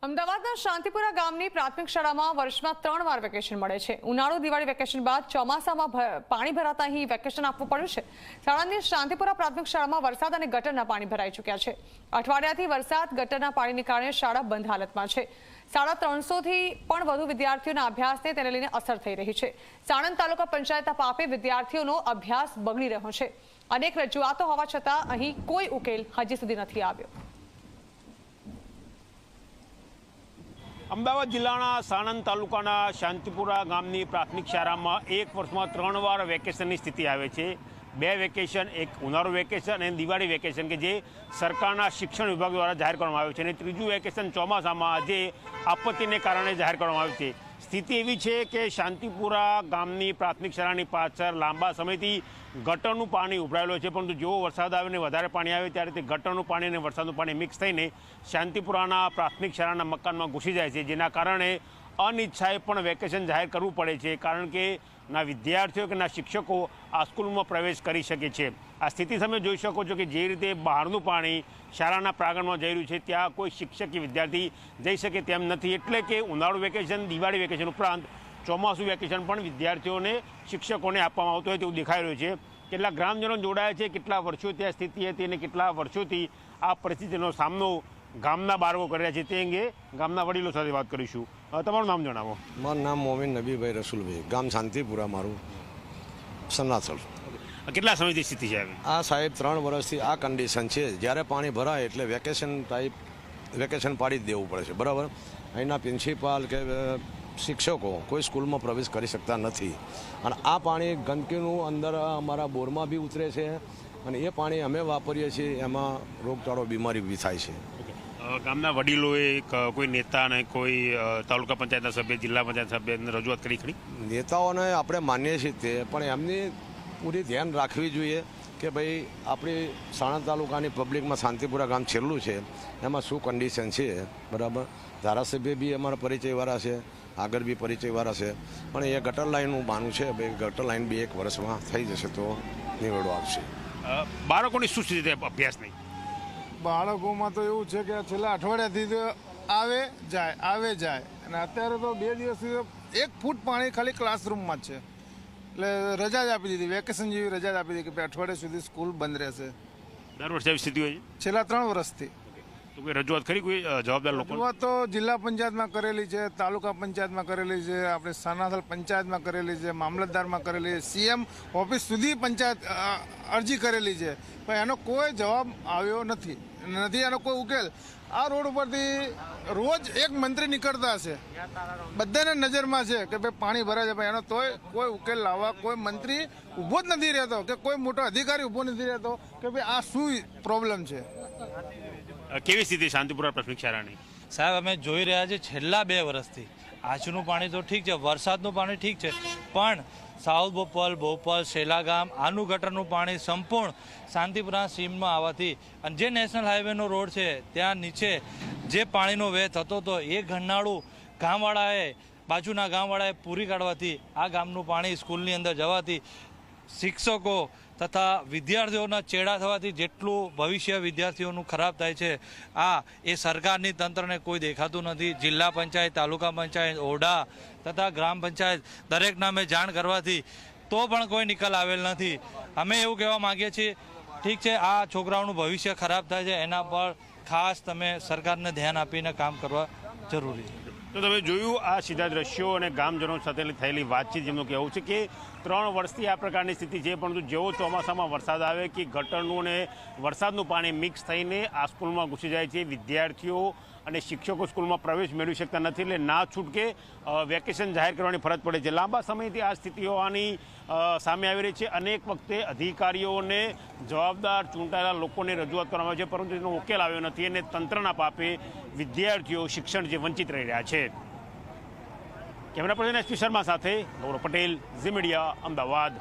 અમદાવાદના શાંતિપુરા ગામની પ્રાથમિક શાળામાં વર્ષમાં 3 વાર વેકેશન મળે છે। ઉનાળુ દિવાળી વેકેશન બાદ ચોમાસામાં પાણી ભરાતા અહીં વેકેશન આપવું પડ્યું છે। શાળાની શાંતિપુરા પ્રાથમિક શાળામાં વરસાદ અને ગટરના પાણી ભરાઈ ચૂક્યા છે। અઠવાડિયાથી વરસાદ ગટરના પાણીને કારણે શાળા બંધ હાલતમાં છે। સાડા 300થી પણ વધુ વિદ્યાર્થીઓના અભ્યાસને તેને લઈને અસર થઈ રહી છે। સાણંદ તાલુકા પંચાયતના પાપે વિદ્યાર્થીઓનો અભ્યાસ બગડી રહ્યો છે। અનેક રજૂઆતો હોવા છતાં અહીં કોઈ ઉકેલ હજી સુધી નથી આવ્યો। અમદાવાદ જિલ્લાના સાણંદ તાલુકાના શાંતિપુરા ગામની પ્રાથમિક શાળામાં એક વર્ષમાં 3 વાર વેકેશનની સ્થિતિ આવે છે। 2 વેકેશન, એક ઉનાળુ વેકેશન અને દિવાળી વેકેશન કે જે સરકારના શિક્ષણ વિભાગ દ્વારા જાહેર કરવામાં આવ્યું છે, અને ત્રીજું વેકેશન ચોમાસામાં આજે આપત્તિને કારણે જાહેર કરવામાં આવ્યું છે। સ્થિતિ એવી છે કે શાંતિપુરા ગામની પ્રાથમિક શાળાની પાછળ લાંબા સમયથી ગટરનું પાણી ઉભરાયેલું છે, પરંતુ જેવો વરસાદ આવે ને વધારે પાણી આવે ત્યારે તે ગટરનું પાણી અને વરસાદનું પાણી મિક્સ થઈને શાંતિપુરાના પ્રાથમિક શાળાના મકાનમાં ઘૂસી જાય છે, જેના કારણે અનિચ્છાએ પણ વેકેશન જાહેર કરવું પડે છે, કારણ કે ના વિદ્યાર્થીઓ કે ના શિક્ષકો આ સ્કૂલમાં પ્રવેશ કરી શકે છે। આ સ્થિતિ તમે જોઈ શકો છો કે જે રીતે બહારનું પાણી શાળાના પ્રાંગણમાં જઈ રહ્યું છે, ત્યાં કોઈ શિક્ષક કે વિદ્યાર્થી જઈ શકે તેમ નથી। એટલે કે ઉનાળુ વેકેશન, દિવાળી વેકેશન ઉપરાંત ચોમાસું વેકેશન પણ વિદ્યાર્થીઓને શિક્ષકોને આપવામાં આવતું હોય તેવું દેખાઈ રહ્યું છે। કેટલા ગ્રામજનો જોડાયા છે, કેટલા વર્ષોથી આ સ્થિતિ હતી અને કેટલા વર્ષોથી આ પરિસ્થિતિનો સામનો ગામના બાળકો કર્યા છે, તે અંગે ગામના વડીલો સાથે વાત કરીશું। તમારું નામ જણાવો। મારું નામ મોમીન નબીભાઈ રસુલભાઈ, ગામ શાંતિપુરા, મારું સન્નાસલ। કેટલા સમયથી સ્થિતિ છે? આ સાહેબ 3 વર્ષથી આ કન્ડિશન છે। જ્યારે પાણી ભરાય એટલે વેકેશન પાડી જ દેવું પડે છે, બરાબર। અહીંના પ્રિન્સિપાલ કે શિક્ષકો કોઈ સ્કૂલમાં પ્રવેશ કરી શકતા નથી, અને આ પાણી ગંદકીનું અંદર અમારા બોરમાં બી ઉતરે છે, અને એ પાણી અમે વાપરીએ છીએ, એમાં રોગચાળો બીમારી બી થાય છે। ગામના વડીલોએ કોઈ નેતા અને કોઈ તાલુકા પંચાયતના સભ્ય, જિલ્લા પંચાયત સભ્યને રજૂઆત કરી ખરી? નેતાઓને આપણે માનીએ છીએ તે, પણ એમની પૂરી ધ્યાન રાખવી જોઈએ કે ભાઈ આપણી સાણંદ તાલુકાની પબ્લિકમાં શાંતિપુરા ગામ છેલ્લું છે, એમાં શું કન્ડિશન છે, બરાબર। ધારાસભ્ય બી અમારા પરિચયવાળા છે, આગળ બી પરિચયવાળા છે, પણ એ ગટર લાઈનનું માનવું છે ભાઈ ગટર લાઈન બી 1 વર્ષમાં થઈ જશે તો નિવડો આવશે। બાળકોની શું સ્થિતિ અભ્યાસ નહીં? બાળકોમાં તો એવું છે કે છેલ્લા અઠવાડિયાથી તો આવે જાય, અને અત્યારે તો 2 દિવસથી તો 1 ફૂટ પાણી ખાલી ક્લાસરૂમમાં જ છે। એટલે રજા જ આપી દીધી, વેકેશન જેવી રજા જ આપી દીધી કે અઠવાડિયા સુધી સ્કૂલ બંધ રહેશે। દર વર્ષે એવી સ્થિતિ હોય છે? છેલ્લા 3 વર્ષથી। તો કોઈ રજૂઆત કરી કોઈ જવાબદાર લોકો? રજૂઆત તો જિલ્લા પંચાયતમાં કરેલી છે, તાલુકા પંચાયતમાં કરેલી છે, આપણે સાનાથલ પંચાયતમાં કરેલી છે, મામલતદારમાં કરેલી છે, CM ઓફિસ સુધી પંચાયત અરજી કરેલી છે, પણ એનો કોઈ જવાબ આવ્યો નથી એનો કોઈ ઉકેલ। આ રોડ ઉપરથી રોજ એક મંત્રી નીકળતા હશે, બધાને નજરમાં છે કે ભાઈ પાણી ભરાય છે, પણ એનો તોય કોઈ ઉકેલ લાવવા કોઈ મંત્રી ઊભો જ નથી રહેતો, કે કોઈ મોટો અધિકારી ઊભો નથી રહેતો કે ભાઈ આ શું પ્રોબ્લેમ છે। કેવી સ્થિતિ શાંતિપુરા પ્રાથમિક શાળાની? સાહેબ, અમે જોઈ રહ્યા છીએ છેલ્લા 2 વર્ષથી આજનું પાણી તો ઠીક છે, વરસાદનું પાણી ઠીક છે, પણ સાઉથ બોપલ, શેલાગામ આનું ગટરનું પાણી સંપૂર્ણ શાંતિપુરા સીમમાં આવવાથી, અને જે નેશનલ હાઈવેનો રોડ છે ત્યાં નીચે જે પાણીનો વેહ થતો હતો એ ઘરનાળું બાજુના ગામવાળાએ પૂરી કાઢવાથી આ ગામનું પાણી સ્કૂલની અંદર જવાથી શિક્ષકો તથા વિદ્યાર્થીઓના ચેડા થવાથી જેટલું ભવિષ્ય વિદ્યાર્થીઓનું ખરાબ થાય છે, એ સરકારની તંત્રને કોઈ દેખાતું નથી। જિલ્લા પંચાયત, તાલુકા પંચાયત, ઓરડા તથા ગ્રામ પંચાયત દરેક નામે જાણ કરવાથી તો પણ કોઈ નિકાલ આવેલ નથી। અમે એવું કહેવા માગીએ છીએ, ઠીક છે આ છોકરાઓનું ભવિષ્ય ખરાબ થાય છે, એના પર ખાસ તમે સરકારને ધ્યાન આપીને કામ કરવા જરૂરી છે। તો તમે જોયું આ સીધા દ્રશ્યો અને ગામજનો સાથે થયેલી વાતચીત, જેમનું કહેવું છે કે 3 વર્ષથી આ પ્રકારની સ્થિતિ છે, પરંતુ જેવો ચોમાસામાં વરસાદ આવે કે ગટરનું અને વરસાદનું પાણી મિક્સ થઈને આ સ્કૂલમાં ઘૂસી જાય છે, વિદ્યાર્થીઓ અને શિક્ષકો સ્કૂલમાં પ્રવેશ મેળવી શકતા નથી, એટલે ના છૂટકે વેકેશન જાહેર કરવાની ફરજ પડે છે। લાંબા સમયથી આ સ્થિતિઓ આની સામે આવી રહી છે। અનેક વખતે અધિકારીઓને, જવાબદાર ચૂંટાયેલા લોકોને રજૂઆત કરવામાં આવે છે, પરંતુ એનો ઉકેલ આવ્યો નથી, અને તંત્રના પાપે વિદ્યાર્થીઓ શિક્ષણથી વંચિત રહી રહ્યા છે। કેમેરા પર્સન SP શર્મા સાથે ગૌરવ પટેલ, ઝી મીડિયા, અમદાવાદ।